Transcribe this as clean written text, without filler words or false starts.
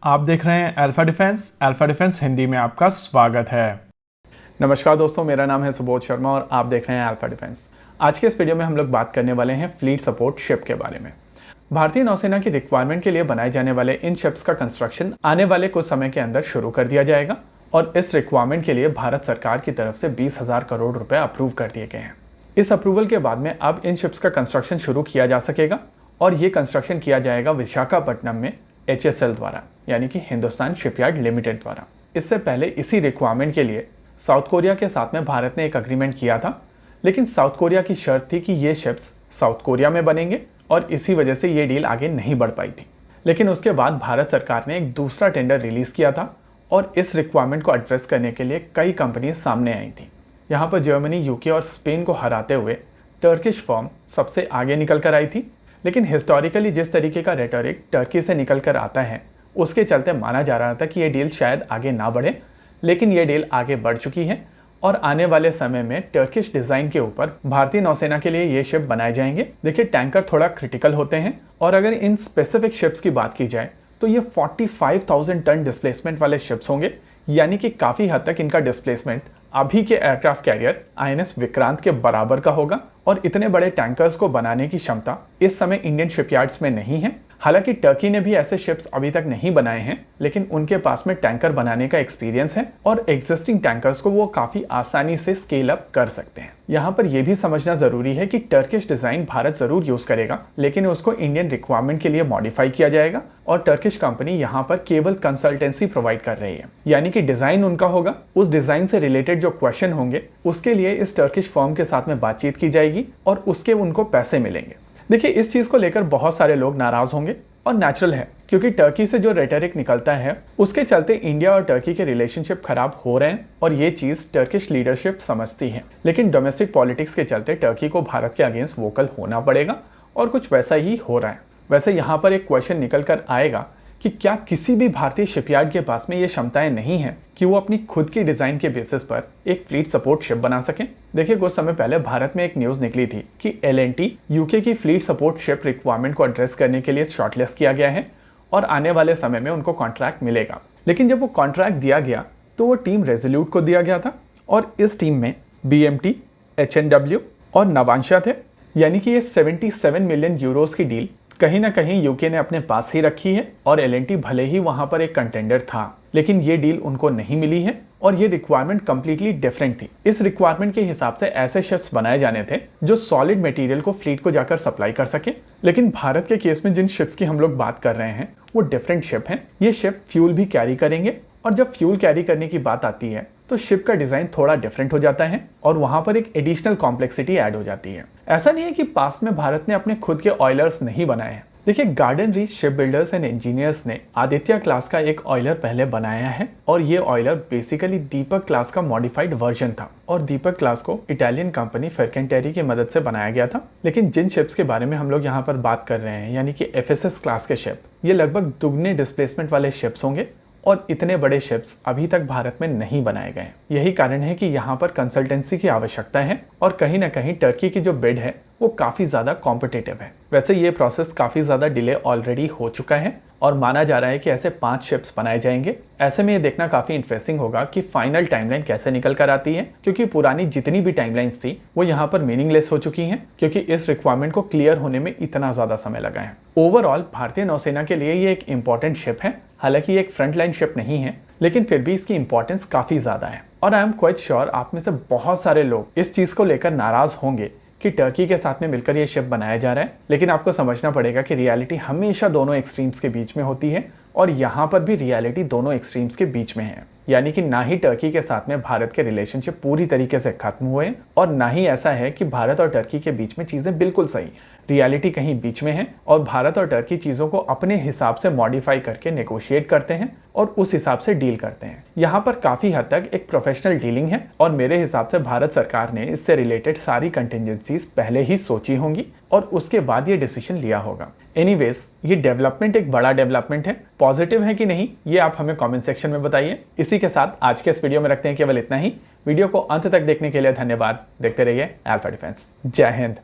आप देख रहे हैं अल्फा डिफेंस हिंदी में आपका स्वागत है। नमस्कार दोस्तों, मेरा नाम है सुबोध शर्मा और आप देख रहे हैं अल्फा डिफेंस। आज के इस वीडियो में हम लोग बात करने वाले हैं फ्लीट सपोर्ट शिप के बारे में। भारतीय नौसेना की रिक्वायरमेंट के लिए बनाए जाने वाले इन शिप्स का कंस्ट्रक्शन आने वाले कुछ समय के अंदर शुरू कर दिया जाएगा और इस रिक्वायरमेंट के लिए भारत सरकार की तरफ से 20,000 करोड़ रुपए अप्रूव कर दिए गए हैं। इस अप्रूवल के बाद में अब इन शिप्स का कंस्ट्रक्शन शुरू किया जा सकेगा और ये कंस्ट्रक्शन किया जाएगा विशाखापट्टनम में HSL द्वारा, यानी कि हिंदुस्तान शिपयार्ड लिमिटेड द्वारा। इससे पहले इसी रिक्वायरमेंट के लिए साउथ कोरिया के साथ में भारत ने एक अग्रीमेंट किया था, लेकिन साउथ कोरिया की शर्त थी कि ये शिप्स साउथ कोरिया में बनेंगे और इसी वजह से ये डील आगे नहीं बढ़ पाई थी। लेकिन उसके बाद भारत सरकार ने एक दूसरा टेंडर रिलीज किया था और इस रिक्वायरमेंट को एड्रेस करने के लिए कई कंपनी सामने आई थी। यहाँ पर जर्मनी, यूके और स्पेन को हराते हुए टर्किश फर्म सबसे आगे निकल कर आई थी। लेकिन हिस्टोरिकली जिस तरीके का रेटोरिक टर्की से निकल कर आता है, उसके चलते माना जा रहा था कि ये डील शायद आगे ना बढ़े, लेकिन ये डील आगे बढ़ चुकी है और आने वाले समय में टर्किश डिज़ाइन के ऊपर भारतीय नौसेना के लिए ये शिप बनाए जाएंगे। देखिए, टैंकर थोड़ा क्रिटिकल होते हैं और अगर इन स्पेसिफिक शिप्स की बात की जाए तो ये 45,000 टन डिस्प्लेसमेंट वाले शिप्स होंगे, यानी कि काफ़ी हद तक इनका डिस्प्लेसमेंट अभी के एयरक्राफ्ट कैरियर INS विक्रांत के बराबर का होगा। और इतने बड़े टैंकर्स को बनाने की क्षमता इस समय इंडियन शिपयार्ड्स में नहीं है। हालांकि टर्की ने भी ऐसे शिप्स अभी तक नहीं बनाए हैं, लेकिन उनके पास में टैंकर बनाने का एक्सपीरियंस है और एग्जिस्टिंग टैंकर्स को वो काफी आसानी से स्केल अप कर सकते हैं। यहाँ पर यह भी समझना जरूरी है कि टर्किश डिजाइन भारत जरूर यूज करेगा, लेकिन उसको इंडियन रिक्वायरमेंट के लिए मॉडिफाई किया जाएगा और टर्किश कंपनी यहाँ पर केवल कंसल्टेंसी प्रोवाइड कर रही है, यानी कि डिजाइन उनका होगा। उस डिजाइन से रिलेटेड जो क्वेश्चन होंगे उसके लिए इस टर्किश फर्म के साथ में बातचीत की जाएगी और उसके उनको पैसे मिलेंगे। देखिए, इस चीज को लेकर बहुत सारे लोग नाराज होंगे और नेचुरल है, क्योंकि टर्की से जो रेटरिक निकलता है उसके चलते इंडिया और टर्की के रिलेशनशिप खराब हो रहे हैं और ये चीज टर्किश लीडरशिप समझती है। लेकिन डोमेस्टिक पॉलिटिक्स के चलते टर्की को भारत के अगेंस्ट वोकल होना पड़ेगा और कुछ वैसा ही हो रहा है। वैसे यहाँ पर एक क्वेश्चन निकल कर आएगा कि क्या किसी भी भारतीय शिपयार्ड के पास में ये क्षमताएं नहीं है कि वो अपनी खुद की डिजाइन के बेसिस पर एक फ्लीट सपोर्ट शिप बना सके। देखिए, कुछ समय पहले भारत में एक न्यूज निकली थी कि L&T यूके की फ्लीट सपोर्ट शिप रिक्वायरमेंट को एड्रेस करने के लिए शॉर्टलिस्ट किया गया है और आने वाले समय में उनको कॉन्ट्रैक्ट मिलेगा। लेकिन जब वो कॉन्ट्रैक्ट दिया गया तो वो टीम रेजोल्यूट को दिया गया था और इस टीम में BMT, HNW और नवांशा थे, यानी कि ये 77 मिलियन यूरोस की डील कहीं ना कहीं यूके ने अपने पास ही रखी है और L&T भले ही वहां पर एक कंटेंडर था, लेकिन ये डील उनको नहीं मिली है और ये रिक्वायरमेंट कंप्लीटली डिफरेंट थी। इस रिक्वायरमेंट के हिसाब से ऐसे शिप्स बनाए जाने थे जो सॉलिड मटेरियल को फ्लीट को जाकर सप्लाई कर सके, लेकिन भारत के केस में जिन शिप्स की हम लोग बात कर रहे हैं वो डिफरेंट शिप हैं। ये शिप फ्यूल भी कैरी करेंगे और जब फ्यूल कैरी करने की बात आती है तो शिप का डिजाइन थोड़ा डिफरेंट हो जाता है और वहां पर एक एडिशनल कॉम्प्लेक्सिटी ऐड हो जाती है। ऐसा नहीं है कि पास में भारत ने अपने खुद के ऑयलर्स नहीं बनाए हैं। देखिए, garden reach ship builders and engineers ने आदित्य क्लास का एक ऑयलर पहले बनाया है और ये ऑयलर बेसिकली दीपक क्लास का मॉडिफाइड वर्जन था और दीपक क्लास को इटालियन कंपनी फिनकेंटेरी की मदद से बनाया गया था। लेकिन जिन शिप्स के बारे में हम लोग यहाँ पर बात कर रहे हैं, यानी कि FSS क्लास के शिप, ये लगभग दुगने डिस्प्लेसमेंट वाले शिप्स होंगे और इतने बड़े शिप्स अभी तक भारत में नहीं बनाए गए। यही कारण है कि यहाँ पर कंसल्टेंसी की आवश्यकता है और कहीं ना कहीं टर्की की जो बिड है वो काफी ज्यादा कॉम्पिटिटिव है। वैसे ये प्रोसेस काफी ज्यादा डिले ऑलरेडी हो चुका है और माना जा रहा है कि ऐसे 5 शिप्स बनाए जाएंगे। ऐसे में ये देखना काफी इंटरेस्टिंग होगा कि फाइनल टाइमलाइन कैसे निकल कर आती है, क्योंकि पुरानी जितनी भी टाइमलाइंस थी वो यहाँ पर मीनिंगलेस हो चुकी हैं, क्योंकि इस रिक्वायरमेंट को क्लियर होने में इतना ज्यादा समय लगा है। ओवरऑल भारतीय नौसेना के लिए ये एक इंपॉर्टेंट शिप है। हालांकि ये एक फ्रंटलाइन शिप नहीं है, लेकिन फिर भी इसकी इंपॉर्टेंस काफी ज्यादा है और आई एम क्वाइट श्योर आप में से बहुत सारे लोग इस चीज को लेकर नाराज होंगे कि टर्की के साथ में मिलकर ये शिप बनाया जा रहा है। लेकिन आपको समझना पड़ेगा कि रियलिटी हमेशा दोनों एक्सट्रीम्स के बीच में होती है और यहाँ पर भी रियलिटी दोनों एक्सट्रीम्स के बीच में है, यानी कि ना ही टर्की के साथ में भारत के रिलेशनशिप पूरी तरीके से खत्म हुए और ना ही ऐसा है कि भारत और टर्की के बीच में चीजें बिल्कुल सही। रियलिटी कहीं बीच में है और भारत और टर्की चीजों को अपने हिसाब से मॉडिफाई करके नेगोशिएट करते हैं और उस हिसाब से डील करते हैं। यहाँ पर काफी हद तक एक प्रोफेशनल डीलिंग है और मेरे हिसाब से भारत सरकार ने इससे रिलेटेड सारी कंटिजेंसीज पहले ही सोची होंगी और उसके बाद ये डिसीजन लिया होगा। एनीवेज, ये डेवलपमेंट एक बड़ा डेवलपमेंट है। पॉजिटिव है कि नहीं, ये आप हमें कमेंट सेक्शन में बताइए। इसी के साथ आज के इस वीडियो में रखते हैं केवल इतना ही। वीडियो को अंत तक देखने के लिए धन्यवाद। देखते रहिए अल्फा डिफेंस। जय हिंद।